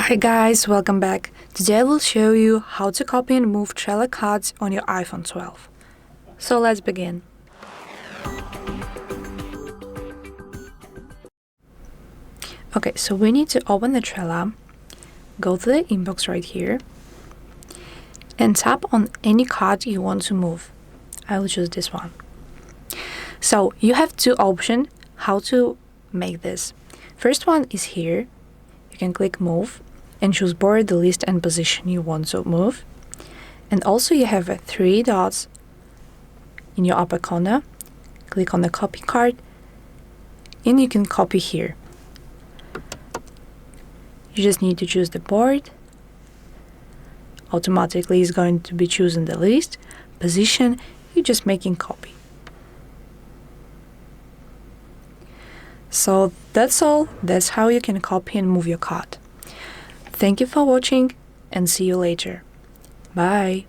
Hi guys, welcome back. Today I will show you how to copy and move Trello cards on your iPhone 12. So let's begin. Okay, so we need to open the Trello, go to the inbox right here, and tap on any card you want to move. I will choose this one. So you have two options how to make this. First one is here. You can click move and choose board, the list and position you want to move. And also you have three dots in your upper corner. Click on the copy card and you can copy here. You just need to choose the board. Automatically is going to be chosen the list. Position, you're just making copy. So that's all. That's how you can copy and move your card. Thank you for watching and see you later. Bye.